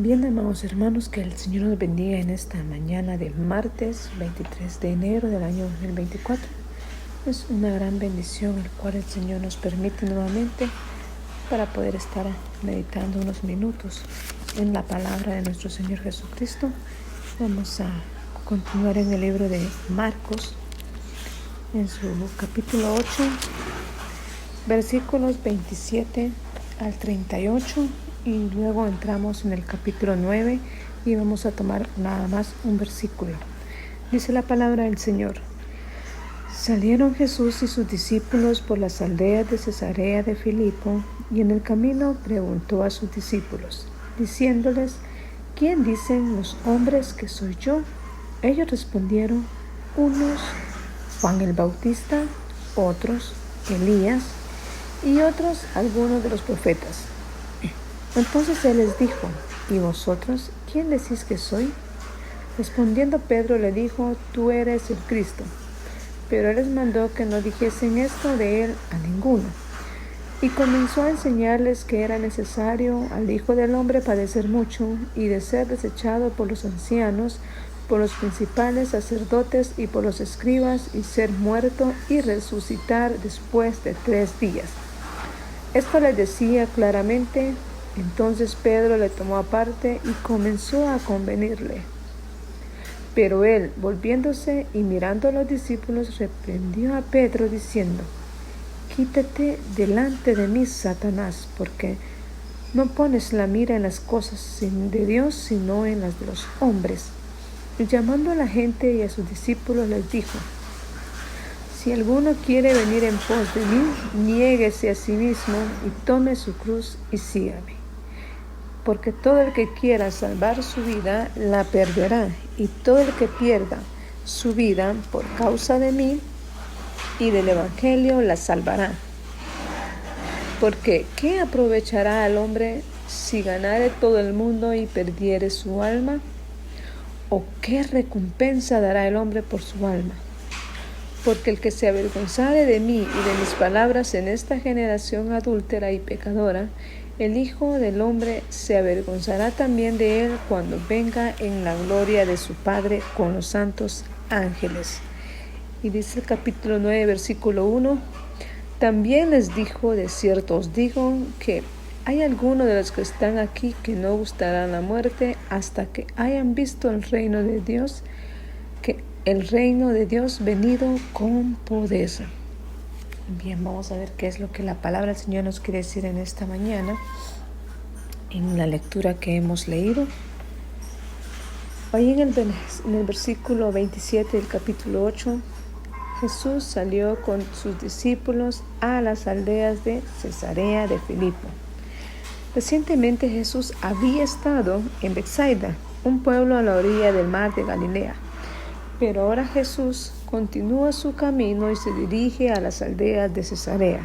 Bien, amados hermanos, que el Señor nos bendiga en esta mañana del martes 23 de enero del año 2024. Es una gran bendición el cual el Señor nos permite nuevamente para poder estar meditando unos minutos en la palabra de nuestro Señor Jesucristo. Vamos a continuar en el libro de Marcos, en su capítulo 8, versículos 27 al 38. Y luego entramos en el capítulo 9 y vamos a tomar nada más un versículo. Dice la palabra del Señor: Salieron Jesús y sus discípulos por las aldeas de Cesarea de Filipo, y en el camino preguntó a sus discípulos, diciéndoles: ¿Quién dicen los hombres que soy yo? Ellos respondieron: unos Juan el Bautista, otros Elías, y otros algunos de los profetas. Entonces él les dijo: ¿Y vosotros quién decís que soy? Respondiendo Pedro le dijo: Tú eres el Cristo. Pero él les mandó que no dijesen esto de él a ninguno. Y comenzó a enseñarles que era necesario al Hijo del Hombre padecer mucho, y de ser desechado por los ancianos, por los principales sacerdotes y por los escribas, y ser muerto y resucitar después de 3 días. Esto les decía claramente. Entonces Pedro le tomó aparte y comenzó a convenirle. Pero él, volviéndose y mirando a los discípulos, reprendió a Pedro diciendo: Quítate delante de mí, Satanás, porque no pones la mira en las cosas de Dios, sino en las de los hombres. Y llamando a la gente y a sus discípulos les dijo: Si alguno quiere venir en pos de mí, niéguese a sí mismo y tome su cruz y sígame. Porque todo el que quiera salvar su vida, la perderá, y todo el que pierda su vida por causa de mí y del Evangelio, la salvará. Porque ¿qué aprovechará al hombre si ganare todo el mundo y perdiere su alma? ¿O qué recompensa dará el hombre por su alma? Porque el que se avergonzare de mí y de mis palabras en esta generación adúltera y pecadora, el Hijo del Hombre se avergonzará también de él cuando venga en la gloria de su Padre con los santos ángeles. Y dice el capítulo 9, versículo 1, también les dijo: de cierto os digo que hay algunos de los que están aquí que no gustarán la muerte hasta que hayan visto el reino de Dios, que el reino de Dios venido con poder. Bien, vamos a ver qué es lo que la palabra del Señor nos quiere decir en esta mañana, en la lectura que hemos leído. Ahí en el versículo 27 del capítulo 8, Jesús salió con sus discípulos a las aldeas de Cesarea de Filipo. Recientemente Jesús había estado en Betsaida, un pueblo a la orilla del mar de Galilea. Pero ahora Jesús continúa su camino y se dirige a las aldeas de Cesarea.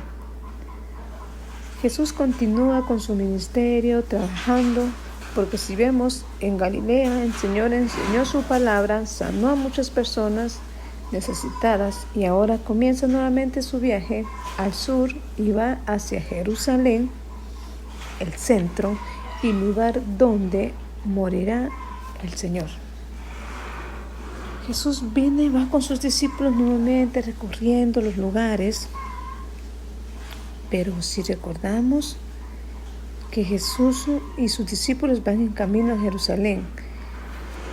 Jesús continúa con su ministerio, trabajando, porque si vemos en Galilea, el Señor enseñó su palabra, sanó a muchas personas necesitadas, y ahora comienza nuevamente su viaje al sur y va hacia Jerusalén, el centro y lugar donde morirá el Señor. Jesús va con sus discípulos nuevamente recorriendo los lugares, pero si recordamos que Jesús y sus discípulos van en camino a Jerusalén,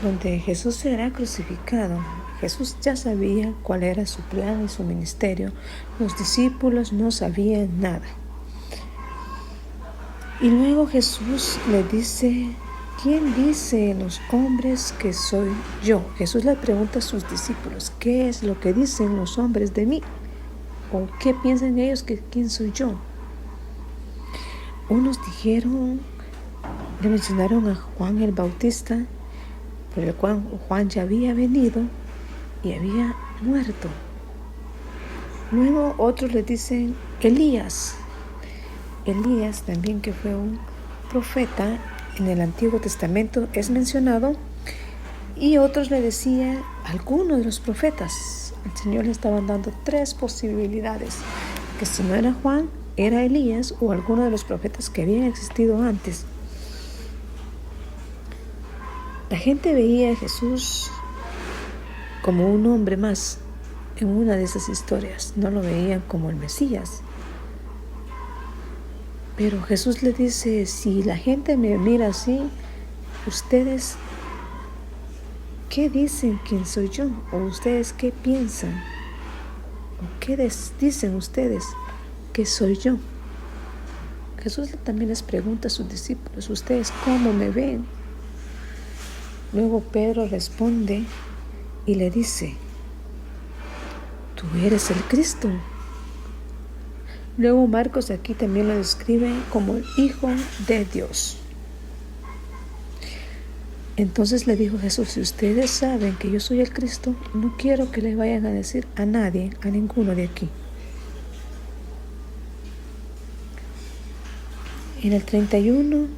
donde Jesús será crucificado. Jesús ya sabía cuál era su plan y su ministerio. Los discípulos no sabían nada. Y luego Jesús le dice: ¿Quién dice los hombres que soy yo? Jesús le pregunta a sus discípulos: ¿qué es lo que dicen los hombres de mí? ¿O qué piensan ellos que quién soy yo? Unos le mencionaron a Juan el Bautista, por el cual Juan ya había venido y había muerto. Luego otros le dicen Elías. Elías también, que fue un profeta en el Antiguo Testamento, es mencionado. Y otros le decían algunos de los profetas. El Señor le estaba dando 3 posibilidades: que si no era Juan, era Elías o alguno de los profetas que habían existido antes. gente veía a Jesús como un hombre más en una de esas historias, no lo veían como el Mesías. Pero Jesús le dice, si la gente me mira así, ¿ustedes qué dicen quién soy yo? ¿O ustedes qué piensan? ¿O qué dicen ustedes que soy yo? Jesús también les pregunta a sus discípulos, ¿ustedes cómo me ven? Luego Pedro responde y le dice, tú eres el Cristo. Luego Marcos aquí también lo describe como el Hijo de Dios. Entonces le dijo Jesús, si ustedes saben que yo soy el Cristo, no quiero que le vayan a decir a nadie, a ninguno de aquí. En el 31,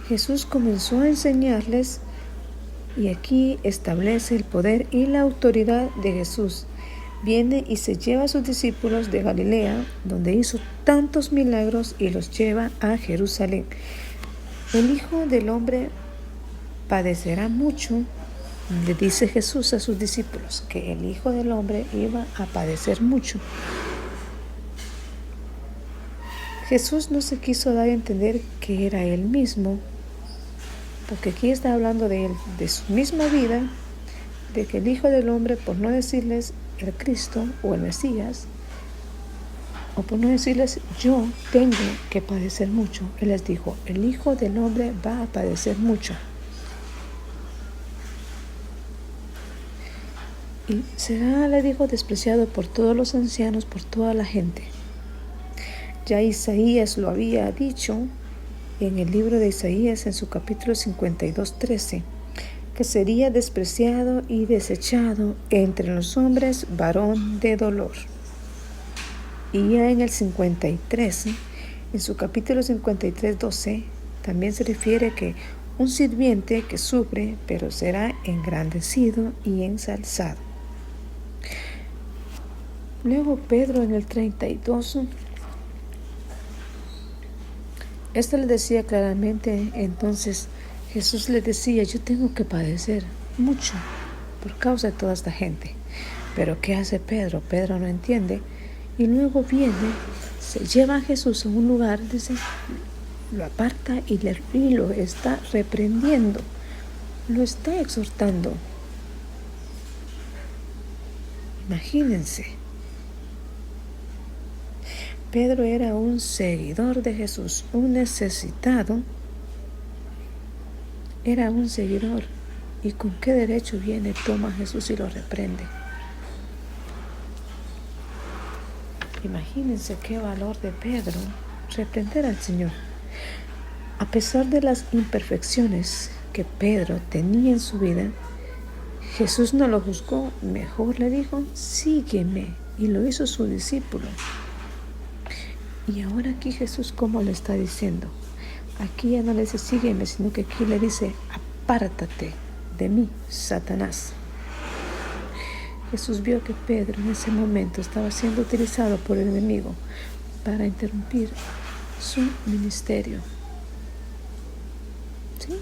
Jesús comenzó a enseñarles y aquí establece el poder y la autoridad de Jesús. Viene y se lleva a sus discípulos de Galilea, donde hizo tantos milagros, y los lleva a Jerusalén. El Hijo del Hombre padecerá mucho, le dice Jesús a sus discípulos, que el Hijo del Hombre iba a padecer mucho. Jesús no se quiso dar a entender que era Él mismo, porque aquí está hablando de Él, de su misma vida, de que el Hijo del Hombre, por no decirles el Cristo o el Mesías, o por no decirles yo tengo que padecer mucho, Él les dijo, el Hijo del Hombre va a padecer mucho. Y será, le dijo, despreciado por todos los ancianos, por toda la gente. Ya Isaías lo había dicho en el libro de Isaías, en su capítulo 52:13, que sería despreciado y desechado entre los hombres, varón de dolor. Y ya en el 53, en su capítulo 53:12, también se refiere que un sirviente que sufre, pero será engrandecido y ensalzado. Luego Pedro en el 32, esto le decía claramente. Entonces Jesús le decía, yo tengo que padecer mucho por causa de toda esta gente. Pero ¿qué hace Pedro? Pedro no entiende. Y luego viene, se lleva a Jesús a un lugar, dice, lo aparta y lo está reprendiendo, lo está exhortando. Imagínense. Pedro era un seguidor de Jesús, un necesitado. Era un seguidor. ¿Y con qué derecho viene, toma a Jesús y lo reprende? Imagínense qué valor de Pedro reprender al Señor. A pesar de las imperfecciones que Pedro tenía en su vida, Jesús no lo juzgó, mejor le dijo, sígueme, y lo hizo su discípulo. Y ahora aquí Jesús, ¿cómo le está diciendo? Aquí ya no le dice sígueme, sino que aquí le dice apártate de mí, Satanás. Jesús vio que Pedro en ese momento estaba siendo utilizado por el enemigo para interrumpir su ministerio. ¿Sí?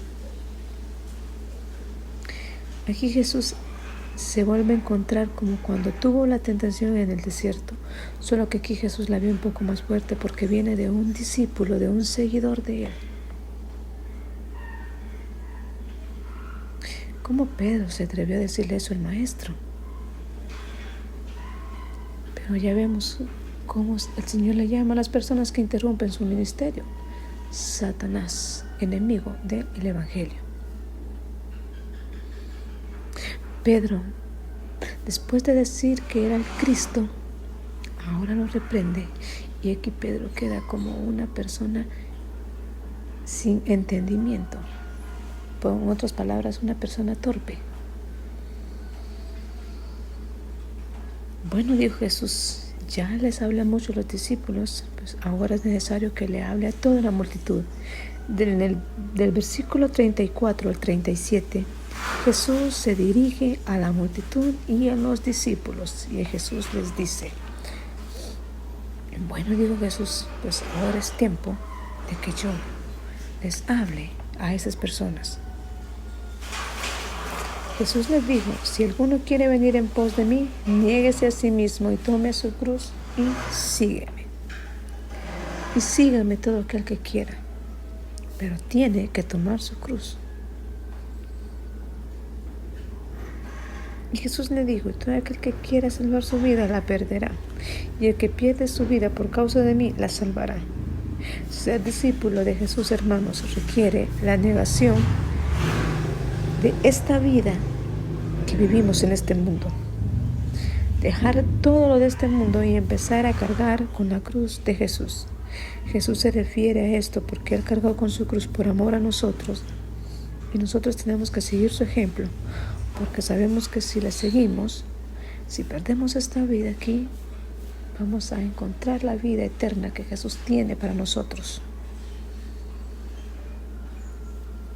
Aquí Jesús se vuelve a encontrar como cuando tuvo la tentación en el desierto, solo que aquí Jesús la vio un poco más fuerte porque viene de un discípulo, de un seguidor de Él. ¿Cómo Pedro se atrevió a decirle eso al Maestro? Pero ya vemos cómo el Señor le llama a las personas que interrumpen su ministerio: Satanás, enemigo del Evangelio. Pedro, después de decir que era el Cristo, ahora lo reprende, y aquí Pedro queda como una persona sin entendimiento, en otras palabras, una persona torpe. Bueno, dijo Jesús, ya les habla mucho a los discípulos, pues ahora es necesario que le hable a toda la multitud. Del versículo 34 al 37, Jesús se dirige a la multitud y a los discípulos, y Jesús les dice, bueno, dijo Jesús, pues ahora es tiempo de que yo les hable a esas personas. Jesús les dijo, si alguno quiere venir en pos de mí, niéguese a sí mismo y tome su cruz y sígueme. Y sígame todo aquel que quiera, pero tiene que tomar su cruz. Y Jesús le dijo, todo aquel que quiera salvar su vida la perderá, y el que pierde su vida por causa de mí la salvará. Ser discípulo de Jesús, hermanos, requiere la negación de esta vida que vivimos en este mundo. Dejar todo lo de este mundo y empezar a cargar con la cruz de Jesús. Jesús se refiere a esto porque Él cargó con su cruz por amor a nosotros, y nosotros tenemos que seguir su ejemplo, porque sabemos que si le seguimos, si perdemos esta vida aquí, vamos a encontrar la vida eterna que Jesús tiene para nosotros.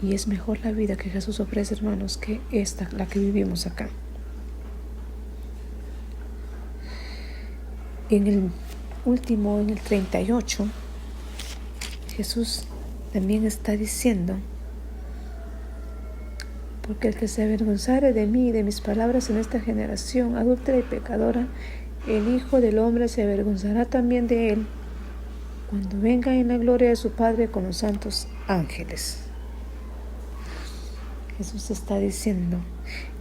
Y es mejor la vida que Jesús ofrece, hermanos, que esta, la que vivimos acá. En el 38, Jesús también está diciendo, porque el que se avergonzare de mí y de mis palabras en esta generación adúltera y pecadora, el Hijo del Hombre se avergonzará también de él cuando venga en la gloria de su Padre con los santos ángeles. Jesús está diciendo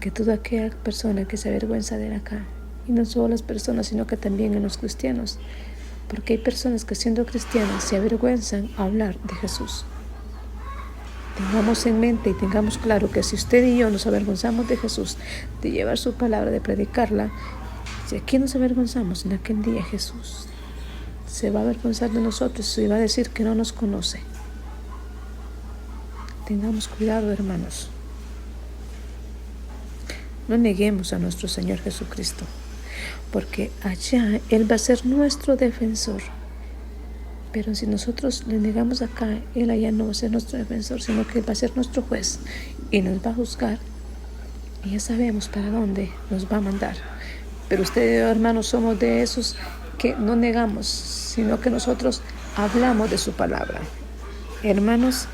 que toda aquella persona que se avergüenza de él acá, y no solo las personas, sino que también en los cristianos, porque hay personas que siendo cristianas se avergüenzan a hablar de Jesús. Tengamos en mente y tengamos claro que si usted y yo nos avergonzamos de Jesús, de llevar su palabra, de predicarla, si aquí nos avergonzamos, en aquel día Jesús se va a avergonzar de nosotros y va a decir que no nos conoce. Tengamos cuidado, hermanos. No neguemos a nuestro Señor Jesucristo, porque allá Él va a ser nuestro defensor. Pero si nosotros le negamos acá, Él allá no va a ser nuestro defensor, sino que Él va a ser nuestro juez y nos va a juzgar. Y ya sabemos para dónde nos va a mandar. Pero usted y yo, hermanos, somos de esos que no negamos, sino que nosotros hablamos de su palabra. Hermanos,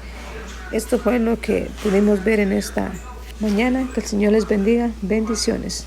esto fue lo que pudimos ver en esta mañana. Que el Señor les bendiga. Bendiciones.